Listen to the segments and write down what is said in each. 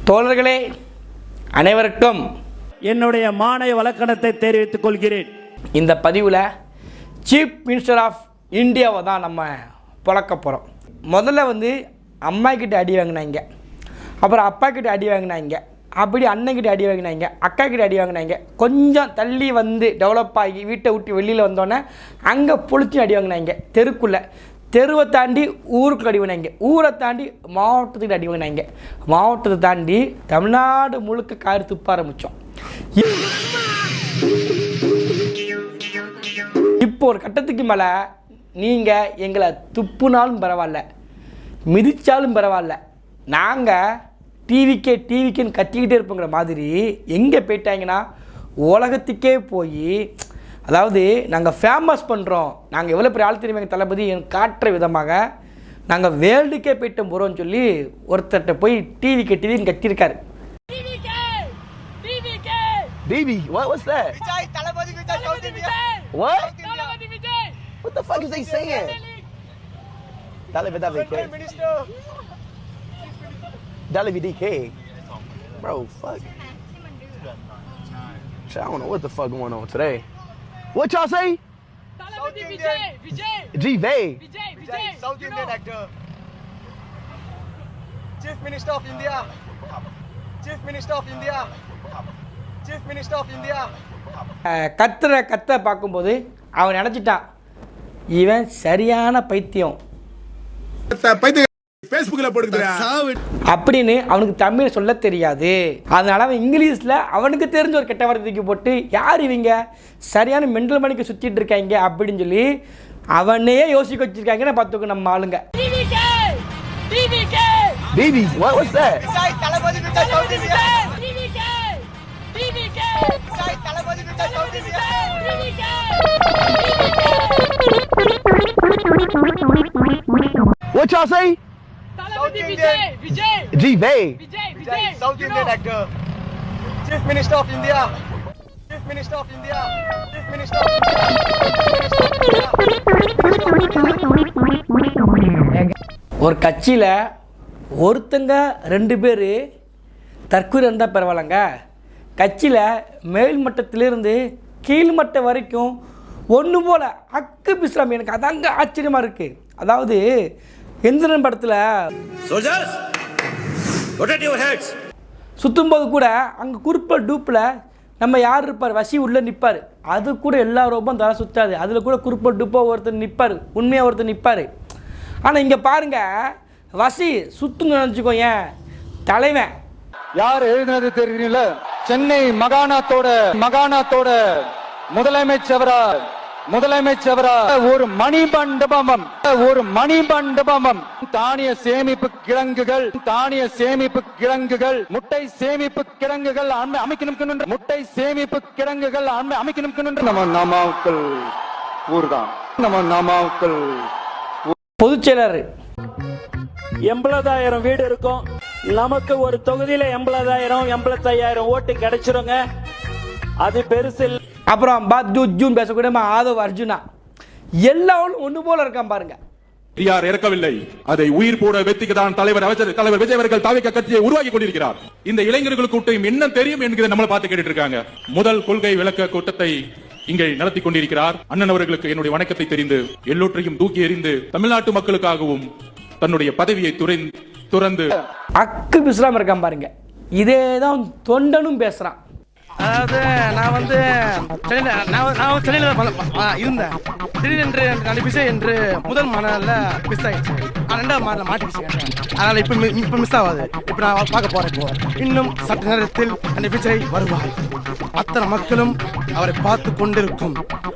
தோழர்களே அனைவருக்கும் என்னுடைய மாநில வழக்கணத்தை தெரிவித்துக் கொள்கிறேன். இந்த பதிவில் சீஃப் மினிஸ்டர் ஆஃப் இந்தியாவை தான் நம்ம புழக்க போகிறோம். முதல்ல அம்மா கிட்ட அடி வாங்கினாங்க, அப்புறம் அப்பா கிட்ட அடி வாங்கினாங்க, அப்படி அண்ணன்கிட்ட அடி வாங்கினாங்க, அக்கா கிட்ட அடி வாங்கினாங்க. கொஞ்சம் தள்ளி டெவலப் ஆகி வீட்டை விட்டு வெளியில் வந்தோடனே அங்கே பொழிச்சு அடி வாங்கினாங்க. தெருவை தாண்டி ஊருக்கு அடி வாங்கினாங்க, ஊரை தாண்டி மாவட்டத்துக்கு அடி வாங்கினாங்க, மாவட்டத்தை தாண்டி தமிழ்நாடு முழுக்க காரி துப்ப ஆரம்பித்தோம். இப்போ ஒரு கட்டத்துக்கு மேலே நீங்கள் எங்களை துப்புனாலும் பரவாயில்ல, மிதித்தாலும் பரவாயில்ல, நாங்கள் டிவிக்குன்னு கத்திக்கிட்டே இருப்போங்கிற மாதிரி எங்கே போயிட்டாங்கன்னா உலகத்துக்கே போய், அதாவது நாங்கள் ஃபேமஸ் பண்ணுறோம், நாங்கள் எவ்வளோ பெரிய ஆள் தெரியுமா எங்கள் தளபதி காட்டுற விதமாக நாங்கள் வேர்ல்டுக்கே போயிட்டோம் போகிறோம்னு சொல்லி ஒருத்தர்கிட்ட போய் டிவின்னு கத்திருக்காரு. DB, what's that? Vijay, Talabadi Vijay, South India. What? Talabadi Vijay. What the fuck is they saying? Dalividi DK. Minister. Dalividi DK. Bro, fuck. Shit, I don't know what the fuck going on today. What y'all say? Talabadi Vijay. Vijay. G-Vay. Vijay, South Indian actor. Chief Minister of India. Chief Minister of India. Chief Minister of India. கத்த பார்க்கும்போது அவன் நினச்சிட்டான், இவன் சரியான பைத்தியம் அப்படின்னு. அவனுக்கு தமிழ் சொல்ல தெரியாது, அதனால அவன் இங்கிலீஷில் அவனுக்கு தெரிஞ்ச ஒரு கெட்ட வார்த்தைக்கு போட்டு யார் இவங்க சரியான மெண்டல் மணிக்கு சுற்றிட்டு இருக்காங்க அப்படின்னு சொல்லி அவனே யோசிக்க வச்சிருக்காங்கன்னு பார்த்துக்கோ நம்ம ஆளுங்க. DB, what's that? Vijay, Talabadi Vijay, South India. Vijay, Talabadi Vijay, South India. What y'all say? Talabadi Vijay. G-Vay. Vijay, South Indian actor. Chief Minister of India. Chief Minister of India. Chief Minister of India. ஒரு கட்சியில் ஒருத்தங்க 2 பேர் தற்கொலை இருந்தால் பரவாயில்லங்க, கட்சியில் மேல் மட்டத்திலிருந்து கீழ்மட்டம் வரைக்கும் ஒன்று போல் அக்கு பிஸ்லாம். எனக்கு அதாங்க ஆச்சரியமாக இருக்குது. அதாவது எந்திரன் படத்தில் சுற்றும்போது கூட அங்கே குறிப்பிட்ட டூப்பில் நம்ம யார் இருப்பார், வசி உள்ளே நிற்பார், அது கூட எல்லா ரோபம் தலை சுற்றாது, அதில் கூட குறிப்பிட்ட டூப்பாக ஒருத்தர் நிற்பார், உண்மையாக ஒருத்தர் நிற்பார். ஆனால் இங்கே பாருங்கள், வசி சுற்றுன்னு நினச்சிக்கோ, ஏன் தலைவன் யார் எழுதினது தெரியுங்கள? சென்னை மகாணத்தோட முதலமைச்சரா ஒரு மணிமண்டபம் தானிய சேமிப்பு கிடங்குகள் முட்டை சேமிப்பு கிடங்குகள் அமைக்கணும் நம்ம நாமக்கல் ஊர்தான், நம்ம நாமக்கல் பொதுச் செயலர். 80,000 வீடு இருக்கும், நமக்கு ஒரு தொகுதியில 80,000 ஓட்டு கிடைச்சிருங்க, அது பெருசு. அப்புறம் ஜூன் பேசக்கூடிய ஆதவ் அர்ஜுனா எல்லாரும் ஒன்று போல இருக்கான் பாருங்க. யார் இறக்கவில்லை, அதை உயிர் போட வெற்றிக்கு தான் தலைவர் விஜய் அவர்கள் தாவேகா கட்சியை உருவாக்கி கொண்டிருக்கிறார். இந்த இளைஞர்களுக்கு என்ன தெரியும் என்கிறத நம்மள பார்த்து கேட்டுட்டு இருக்காங்க. முதல் கொள்கை விளக்க கூட்டத்தை இங்கே நடத்தி கொண்டிருக்கிறார். அண்ணன் அவர்களுக்கு என்னுடைய வணக்கத்தை தெரிந்து எல்லோற்றையும் தூக்கி எறிந்து தமிழ்நாட்டு மக்களுக்காகவும் தன்னுடைய பதவியை துறந்து அக்கு பிஸ்லாம் இருக்கான் பாருங்க. இதேதான் தொண்டனும் பேசுறான். அதாவது நான் சென்னையில் இருந்தேன். திடீரென்று அந்த விஷயம் என்று முதல் மாநாளில் மிஸ் ஆயிடுச்சு, 2வது மாநாளில் மாட்டிடுச்சு. அதனால் இப்போ மிஸ் ஆகாது. இப்போ நான் பார்க்க போகிறேன். இப்போ இன்னும் சற்று நேரத்தில் அந்த விஜய் வருவார். அத்தனை மக்களும் அவரை பார்த்து கொண்டிருக்கும்.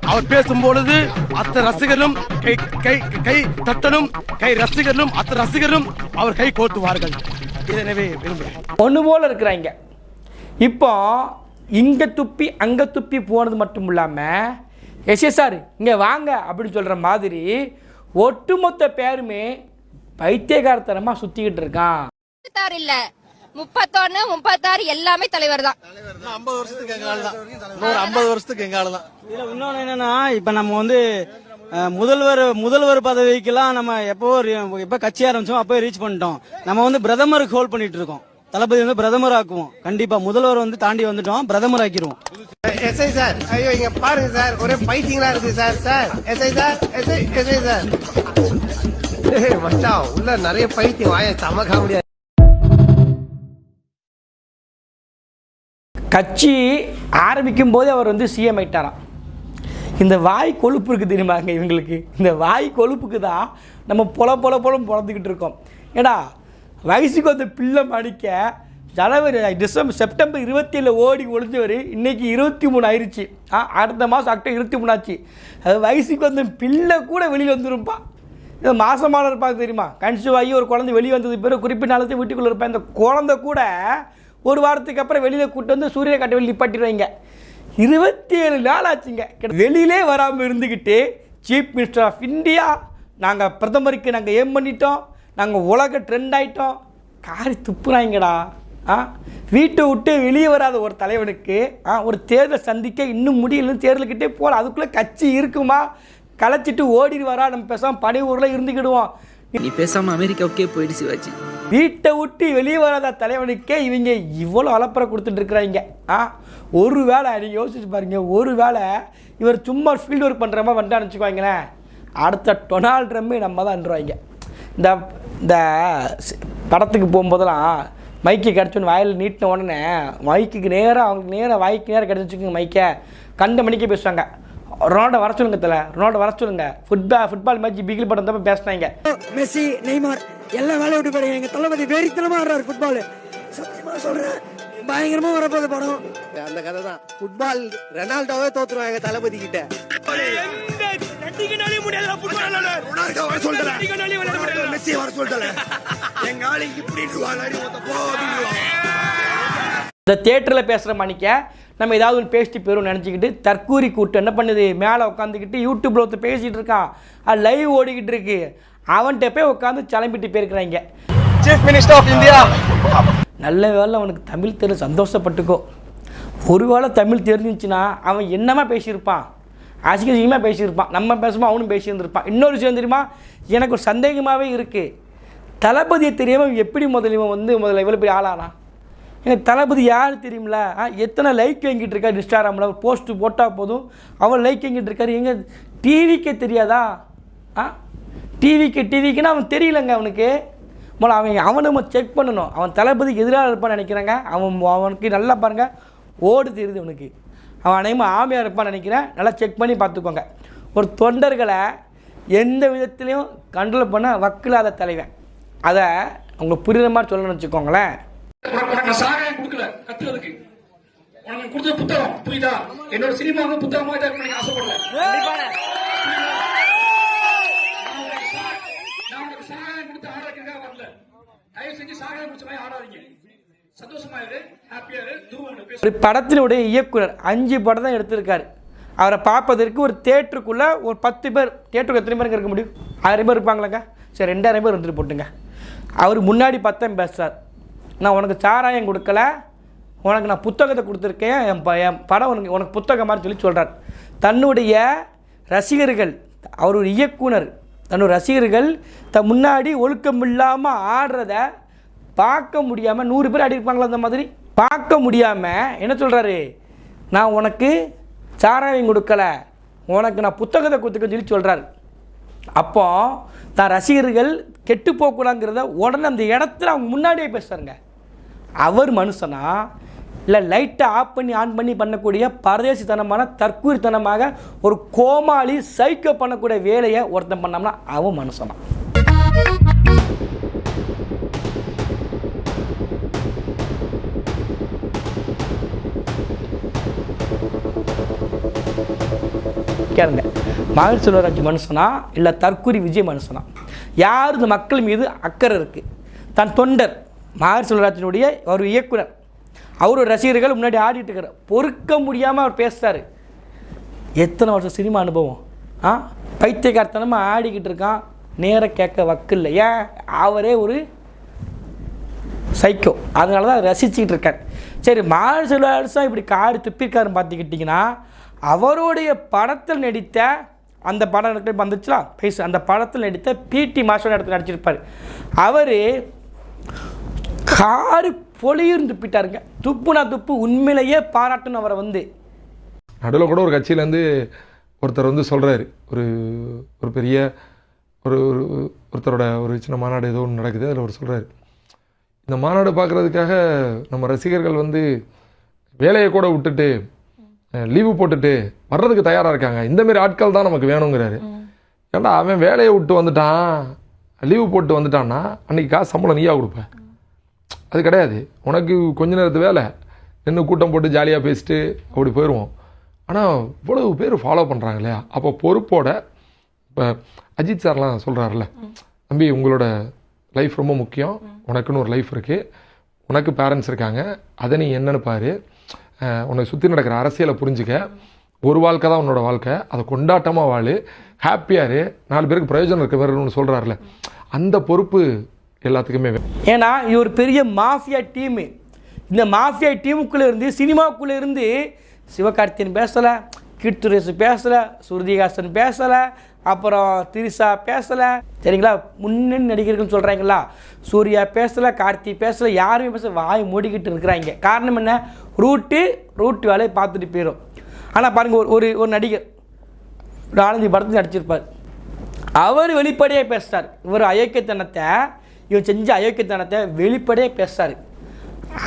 அவர் பேசும்பொழுது அத்தனை ரசிகர்களும் கை தட்டலும், ரசிகர்களும் அத்தனை ரசிகர்களும் அவர் கை கோர்த்துவார்கள். எனவே விரும்புகிறேன். ஒன்று போல இருக்கிறாங்க. இப்போ இங்கே துப்பி அங்கே துப்பி போனது மட்டும் இல்லாமல் எஸ்எஸ்ஆர் இங்கே வாங்க அப்படின்னு சொல்கிற மாதிரி ஒட்டுமொத்த பேருமே பைத்தியகாரத்தனமாக சுற்றிக்கிட்டு இருக்கான். இல்ல 31, 36 எல்லாமே தலைவர் தான். 50 வருஷத்துக்கு எங்க ஆளு தான். 50 வருஷத்துக்கு எங்க ஆளு தான். இதுல இன்னொன்னு என்னன்னா, இப்ப நம்ம முதல்வர் பதவிக்கெல்லாம் நம்ம எப்ப கட்சி ஆரம்பிச்சோம் அப்போ ரீச் பண்ணிட்டோம். நம்ம பிரதமருக்கு ஹோல்ட் பண்ணிட்டு இருக்கோம். தளபதி வந்து பிரதமர் ஆக்குவோம். கண்டிப்பா முதல்வர் வந்து தாண்டி வந்துட்டோம், பிரதமர் ஆக்கிடுவோம். எஸ்ஐ சார், ஐயோ இங்க பாருங்க சார், ஒரே பைத்தியங்களா இருக்கு sir. Sir SI sir, SI sir. மச்சான் உள்ள நிறைய பைத்தியம், வாய செம காமெடியா. கட்சி ஆரம்பிக்கும் போதே அவர் வந்து சிஎம் ஆயிட்டாராம். இந்த வாய் கொழுப்பு இருக்குது தெரியுமாங்க இவங்களுக்கு. இந்த வாய் கொழுப்புக்கு தான் நம்ம பொல பிறந்துக்கிட்டு இருக்கோம். ஏடா வயசுக்கு வந்து பிள்ளை மடிக்க செப்டம்பர் 27 ஓடி ஒழிஞ்சவர் இன்றைக்கி 23 ஆயிடுச்சு. அடுத்த மாதம் அக்டோபர் 23 ஆச்சு. அது வயசுக்கு வந்து பிள்ளை கூட வெளியில் வந்துருப்பா. இது மாசமான இருப்பாங்க தெரியுமா. கன்சீவ் ஆகி ஒரு குழந்தை வெளியே வந்தது பிறகு குறிப்பிட்ட நாளத்தை வீட்டுக்குள்ளே இருப்பேன். இந்த குழந்தை கூட ஒரு வாரத்துக்கு அப்புறம் வெளியில் கூட்டு வந்து சூரிய காட்ட வெளியே நிப்பாட்டிடுவாங்க. 27 நாள் ஆச்சுங்க வெளியிலே வராமல் இருந்துக்கிட்டு சீஃப் மினிஸ்டர் ஆஃப் இந்தியா, நாங்கள் பிரதமருக்கு நாங்கள் ஏம் பண்ணிட்டோம், நாங்கள் உலக ட்ரெண்ட் ஆகிட்டோம். காரி துப்புறாங்கடா. வீட்டை விட்டு வெளியே வராத ஒரு தலைவனுக்கு ஒரு தேர்தலை சந்திக்க இன்னும் முடியலன்னு தேர்தலுக்கிட்டே போகல. அதுக்குள்ளே கட்சி இருக்குமா, கலைச்சிட்டு ஓடிடுவாரா, நம்ம பேசாமல் பனி ஊரில் இருந்துக்கிடுவோம். நீ பேசாமல் அமெரிக்காவுக்கே போயிடு சிவாஜி. வீட்டை விட்டு வெளியே வராத தலைவனுக்கே இவங்க இவ்வளோ அலப்பறை கொடுத்துட்டு இருக்கிறாங்க. ஒரு வேளை நீங்கள் யோசிச்சு பாருங்க, ஒரு வேளை இவர் சும்மா ஃபீல்டு ஒர்க் பண்ணுற மாதிரி வந்துட்டு நினச்சிக்குவாங்களேன், அடுத்த டொனால்ட் ட்ரம்ப் நம்ம தான் அன்றுவாங்க. இந்த படத்துக்கு போகும்போதெல்லாம் மைக்கு கிடச்சோன்னு வாயில் நீட்டின உடனே மைக்குக்கு நேராக அவங்களுக்கு நேராக வாய்க்கு நேராக கிடச்சிச்சுக்கோங்க. மைக்கை கண்ட மணிக்கே பேசுவாங்க. ரொனால்டோ வர சொல்லுங்க தலை, ரொனால்டோ வர சொல்லுங்க. ஃபுட்பால் மேட்ச் பிகில் படம் தான் பேசினாங்க. மெஸ்ஸி, நெய்மார் எல்லாம் வேலை விட்டு போறீங்க. எங்க தளபதி வெறித்தனமா ஆடுறாரு ஃபுட்பால். சத்தியமா சொல்றேன், பயங்கரமா வரப்போகுது படம். அந்த கதை தான். ஃபுட்பால் ரொனால்டோவே தோத்துருவாங்க எங்க தளபதி கிட்ட. இந்த தியேட்டரில் பேசுகிற மணிக்க நம்ம ஏதாவது ஒன்று பேசிட்டு போயிடும் நினச்சிக்கிட்டு தற்கூரி கூட்டு என்ன பண்ணுது, மேலே உட்காந்துக்கிட்டு யூடியூப்பில் ஒருத்தர் பேசிகிட்டு இருக்கான், அது லைவ் ஓடிக்கிட்டு இருக்கு, அவன்கிட்ட போய் உட்காந்து கிளம்பிட்டு போயிருக்கிறாங்க. Chief minister of India. நல்ல வேலை அவனுக்கு தமிழ் தெரிஞ்சு சந்தோஷப்பட்டுக்கோ. ஒரு வேளை தமிழ் தெரிஞ்சிச்சுன்னா அவன் என்னமா பேசியிருப்பான், அசிங்கமாக பேசியிருப்பான். நம்ம பேசும்போது அவனும் பேசியிருந்திருப்பான். இன்னொரு விஷயம் தெரியுமா, எனக்கு ஒரு சந்தேகமாகவே இருக்குது, தளபதியை தெரியாமல் எப்படி முதல்ல இவ்வளோ பெரிய ஆளானா. எங்கள் தளபதி யார் தெரியுமில, எத்தனை லைக் வாங்கிட்டு இருக்காரு இன்ஸ்டாகிராமில், போஸ்ட்டு போட்டால் போதும் அவன் லைக் வாங்கிட்டு இருக்காரு. எங்கள் டிவிக்கே தெரியாதா? டிவிக்குன்னா அவன் தெரியலங்க அவனுக்கு. அவனை நம்ம செக் பண்ணணும். அவன் தளபதிக்கு எதிராக இருப்பான்னு நினைக்கிறாங்க. அவனுக்கு நல்லா பாருங்கள் ஓடு தெரியுது அவனுக்கு. அவன் அனைவரும் ஆமையாக இருப்பான்னு நினைக்கிறேன். நல்லா செக் பண்ணி பார்த்துக்கோங்க. ஒரு தொண்டர்களை எந்த விதத்துலையும் கண்ட்ரோல் பண்ண வக்கில்லாத தலைவன். அதை உங்களுக்கு புரியுற மாதிரி சொல்லணும்னு வச்சுக்கோங்களேன். உனக்கு சாராயம் கொடுக்கல கத்துறதுக்கு, உனக்கு கொடுத்த புத்தகம் புரியுதா? என்னோட சினிமா வந்து புத்தகமா தான் ஆசைப்படல. நான் உனக்கு சாராயம் கொடுத்து ஆடுறதுக்காக வரல. தயவு செஞ்சு சாராயம் குடிச்ச மாதிரி ஆடாதீங்க. சந்தோஷமா இரு, ஹாப்பியா இரு. ஒரு படத்தினுடைய இயக்குனர் 5 படம் தான் எடுத்திருக்காரு. அவரை பார்ப்பதற்கு ஒரு தேட்டருக்குள்ளே ஒரு 10 பேர், தேட்டருக்கு எத்தனை பேருக்கு இருக்க முடியும்? 1000 பேர் இருப்பாங்களாங்க. சரி 2000 பேர் இருந்துட்டு போட்டுங்க. அவர் முன்னாடி 10 பேசுகிறார். நான் உனக்கு சாராயம் கொடுக்கல, உனக்கு நான் புத்தகத்தை கொடுத்துருக்கேன், என் படம் உனக்கு புத்தகம் மாதிரி சொல்கிறார். தன்னுடைய ரசிகர்கள், அவர் ஒரு இயக்குனர், தன்னுடைய ரசிகர்கள் முன்னாடி ஒழுக்கம் இல்லாமல் ஆடுறத பார்க்க முடியாமல் 100 பேர் ஆடிருப்பாங்களா அந்த மாதிரி பார்க்க முடியாமல் என்ன சொல்கிறாரு, நான் உனக்கு சாராயம் கொடுக்கல, உனக்கு நான் புத்தகத்தை கொடுத்துக்கன்னு சொல்கிறாரு. அப்போ தான் ரசிகர்கள் கெட்டு போகக்கூடாங்கிறத உடனே அந்த இடத்துல அவங்க முன்னாடியே பேசுகிறாருங்க. அவர் மனுஷனா இல்லை லைட்டை ஆஃப் பண்ணி ஆன் பண்ணி பண்ணக்கூடிய பரதேசித்தனமான தற்கூரித்தனமாக ஒரு கோமாளி சைக்கோ பண்ணக்கூடிய வேலையை ஒருத்தன் பண்ணோம்னா அவன் மனுஷனா? கேளுங்க, மகேஷ் செல்வராஜ் மனுஷனா இல்லை தற்கூரி விஜய் மனுஷனா? யார் இந்த மக்கள் மீது அக்கறை இருக்குது? தன் தொண்டர் மகேஷ் செல்வராஜனுடைய ஒரு இயக்குனர், அவர் ஒரு ரசிகர்கள் முன்னாடி ஆடிட்டு இருக்கிறார், பொறுக்க முடியாமல் அவர் பேசுகிறார். எத்தனை வருஷம் சினிமா அனுபவம், பைத்தியக்காரத்தனமாக ஆடிக்கிட்டு இருக்கான், நேராக கேட்க வக்கு இல்லை. ஏன்? அவரே ஒரு சைக்கோ, அதனால தான் ரசிச்சுக்கிட்டு இருக்கார். சரி, மகேஷ் செல்வராஜ் தான் இப்படி காரி துப்பிருக்காருன்னு பார்த்துக்கிட்டிங்கன்னா, அவருடைய படத்தில் நடித்த அந்த படம் வந்துச்சுலாம் பேசு, அந்த படத்தில் நடித்த பிடி மாஸ்டர் இடத்துல நடிச்சிருப்பார். அவர் காரி பொலியிருந்து துப்பிட்டாருங்க. துப்புனா துப்பு, உண்மையிலேயே பாராட்டணும் அவரை வந்து. நடுவில் கூட ஒரு கட்சியிலேருந்து ஒருத்தர் வந்து சொல்கிறாரு, ஒரு பெரிய ஒருத்தரோட ஒரு சின்ன மாநாடு ஏதோ ஒன்று நடக்குது, அதில் அவர் சொல்கிறாரு, இந்த மாநாடு பார்க்குறதுக்காக நம்ம ரசிகர்கள் வந்து வேலையை கூட விட்டுட்டு லீவு போட்டுட்டு வர்றதுக்கு தயாராக இருக்காங்க, இந்தமாரி ஆட்கள் தான் நமக்கு வேணுங்கிறாரு. ஏன்டா அவன் வேலையை விட்டு வந்துட்டான், லீவு போட்டு வந்துட்டான்னா அன்றைக்கி காசு சம்பளம் நீயா கொடுப்ப? அது கிடையாது. உனக்கு கொஞ்ச நேரத்து வேலை நின்று கூட்டம் போட்டு ஜாலியாக பேசிட்டு அப்படி போயிடுவோம். ஆனால் இவ்வளவு பேர் ஃபாலோ பண்ணுறாங்க இல்லையா? அப்போ பொறுப்போட இப்போ அஜித் சார்லாம் சொல்கிறாருல்ல, தம்பி உங்களோட லைஃப் ரொம்ப முக்கியம், உனக்குன்னு ஒரு லைஃப் இருக்குது, உனக்கு பேரண்ட்ஸ் இருக்காங்க, அதை நீ என்னென்னு பாரு, உன்னை சுற்றி நடக்கிற அரசியலை புரிஞ்சுக்க, ஒரு வாழ்க்கை தான் உன்னோட வாழ்க்கை, அதை கொண்டாட்டமாக வாழு, ஹாப்பியாரு, 4 பேருக்கு பிரயோஜனம் இருக்க மாதிரி ஒன்று சொல்கிறாருல, அந்த பொறுப்பு எல்லாத்துக்குமே வேணும். ஏன்னா இது ஒரு பெரிய மாஃபியா டீமு. இந்த மாஃபியா டீமுக்குள்ளே இருந்து, சினிமாவுக்குள்ளே இருந்து சிவகார்த்தியன் பேசலை, கீர்த்துரேசு பேசலை, ஸ்ருதிஹாசன் பேசலை, அப்புறம் திரிசா பேசலை, சரிங்களா, முன்னணி நடிகர்கள் சொல்கிறாங்களா, சூர்யா பேசலை, கார்த்தி பேசலை, யாருமே பேச வாய் மூடிக்கிட்டு இருக்கிறாங்க. காரணம் என்ன? ரூட்டு வேலையை பார்த்துட்டு போயிடும். ஆனால் பாருங்கள், ஒரு நடிகர் ஒரு 4-5 படத்தில் நடிச்சிருப்பார், அவர் வெளிப்படையாக பேசுகிறார். இவர் செஞ்ச அயோக்கியத்தனத்தை வெளிப்படையாக பேசுகிறார்.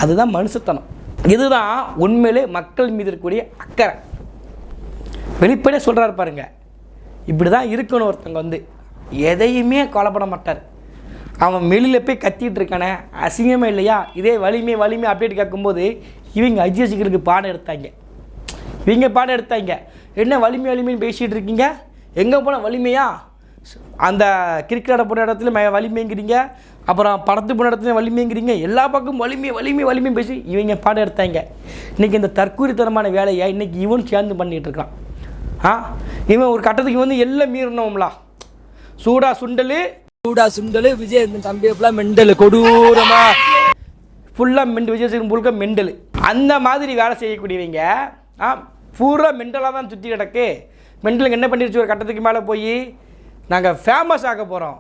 அதுதான் மனுஷத்தனம். இதுதான் உண்மையிலே மக்கள் மீது இருக்கக்கூடிய அக்கறை. வெளிப்படையாக சொல்கிறாரு பாருங்க, இப்படி தான் இருக்கணும். ஒருத்தங்க வந்து எதையுமே கவலைப்பட மாட்டார். அவன் வெளியில் போய் கத்திட்டு இருக்கானே, அசிங்கமே இல்லையா? இதே வலிமை அப்டேட் கேட்கும்போது இவங்க அஜிசிகளுக்கு பாடம் எடுத்தாங்க. என்ன வலிமைன்னு பேசிகிட்டு இருக்கீங்க? எங்கே போனால் வலிமையா? அந்த கிரிக்கெட்டை போன இடத்துல வலிமைங்கிறீங்க, அப்புறம் படத்து போன இடத்துல வலிமைங்கிறீங்க, எல்லா பக்கமும் வலிமை பேசி இவங்க பாடம் எடுத்தாங்க. இன்றைக்கி இந்த தற்கூரித்தனமான வேலையை இன்றைக்கி இவன் சேர்ந்து பண்ணிகிட்டு இருக்கான். இவன் ஒரு கட்டத்துக்கு வந்து எல்லாம் மீறினோம்லா, சூடா சுண்டல் விஜய் தம்பி ஃபுல்லாக மெண்டல், கொடூரமா ஃபுல்லாக விஜய் முழுக்க மெண்டல். அந்த மாதிரி வேலை செய்யக்கூடியவங்க பூரா மெண்டலாக தான் சுற்றி கிடக்கு. மெண்டலுக்கு என்ன பண்ணிருச்சு? ஒரு கட்டத்துக்கு மேலே போய் நாங்கள் ஃபேமஸ் ஆக போகிறோம்,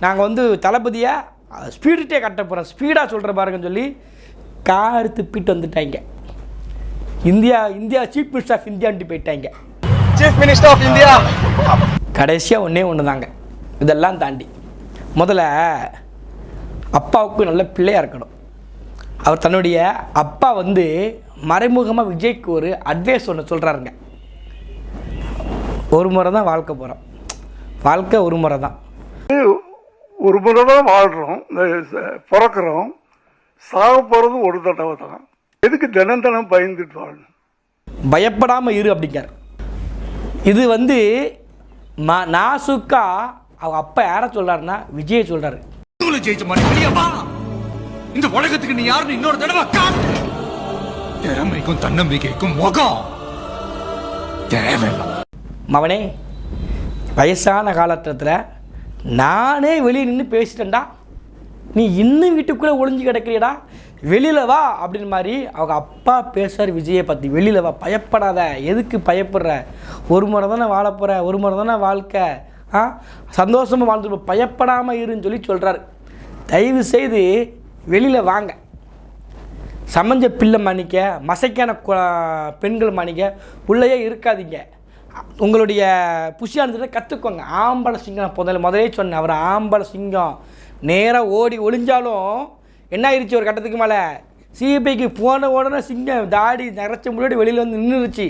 நாங்கள் வந்து தளபதியாக ஸ்பீடுட்டே கட்ட போகிறோம், ஸ்பீடாக சொல்கிற பாருங்கன்னு சொல்லி கார் துப்பிட்டு வந்துட்டாங்க. இந்தியா சீஃப் மினிஸ்டர் ஆஃப் இந்தியான்ட்டு போயிட்டாங்க. சீஃப் மினிஸ்டர் ஆஃப் இந்தியா கடைசியாக ஒன்று தாங்க. இதெல்லாம் தாண்டி முதல்ல அப்பாவுக்கு நல்ல பிள்ளையாக இருக்கணும். அவர் தன்னுடைய அப்பா வந்து மறைமுகமாக விஜய்க்கு ஒரு அட்வைஸ் ஒன்று சொல்கிறாருங்க. ஒரு முறை தான் வாழ்க்கை போகிறோம், வாழ்க்கை ஒரு முறை தான், ஒரு முறை தான் வாழ்கிறோம், பிறக்கிறோம், சாக போகிறது ஒரு தடவை தான். எதுக்கு தினம் பயந்துட்டு வாழணும்? பயப்படாமல் இரு அப்படிங்கிறார். இது வந்து நாசுக்கா அவங்க அப்பா யாரை சொல்கிறாருன்னா விஜயை சொல்கிறாரு. இந்த உலகத்துக்கு நீ யாருன்னு இன்னொரு தடவை காட்டு. திறமைக்கும் தன்னம்பிக்கைக்கும் முகம் தேவையில்லை. மவனே, வயசான காலத்தில் நானே வெளியே நின்று பேசிட்டேன்டா, நீ இன்னும் வீட்டுக்குள்ளே ஒளிஞ்சு கிடக்கிறியடா, வெளியில் வா அப்படின்னு மாதிரி அவங்க அப்பா பேசுகிறார் விஜயை பற்றி. வெளியில் வா, பயப்படாத, எதுக்கு பயப்படுற, ஒரு முறை தானே வாழ போகிற, ஒரு முறை தானே வாழ்க்கை, சந்தோஷமாக வாழ்ந்துட்டு பயப்படாமல் இருன்னு சொல்லி சொல்கிறாரு. தயவு செய்து வெளியில் வாங்க, சமஞ்ச பிள்ளை மாணிக்க, மசைக்கான பெண்கள் மாணிக்க உள்ளேயே இருக்காதீங்க. உங்களுடைய புஷியானதை கற்றுக்கோங்க. ஆம்பளை சிங்கம் முதலே சொன்னேன், அவர் ஆம்பளை சிங்கம். நேராக ஓடி ஒளிஞ்சாலும் என்ன ஆயிடுச்சு, ஒரு கட்டத்துக்கு மேலே சிபிஐக்கு போன உடனே சிங்கம் தாடி நிறைச்ச முன்னாடி வெளியில் வந்து நின்றுருச்சு.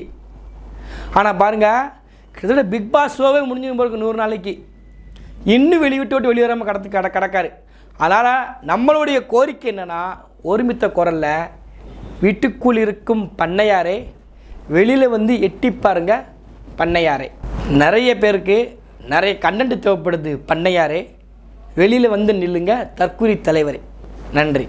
ஆனால் பாருங்கள், கிட்டத்தட்ட பிக் பாஸ் ஷோவே முடிஞ்சு போருக்கு 100 நாளைக்கு இன்னும் வெளிவிட்டு வெளியே வராமல் கிடக்காரு. அதனால் நம்மளுடைய கோரிக்கை என்னென்னா, ஒருமித்த குரலில் வீட்டுக்குள் இருக்கும் பண்ணையாரே வெளியில் வந்து எட்டி பாருங்க. பண்ணையாரே, நிறைய பேருக்கு நிறைய கண்டென்ட் தேவைப்படுது. பண்ணையாரே வெளியில் வந்து நில்லுங்க. தற்கூரி தலைவரே, நன்றி.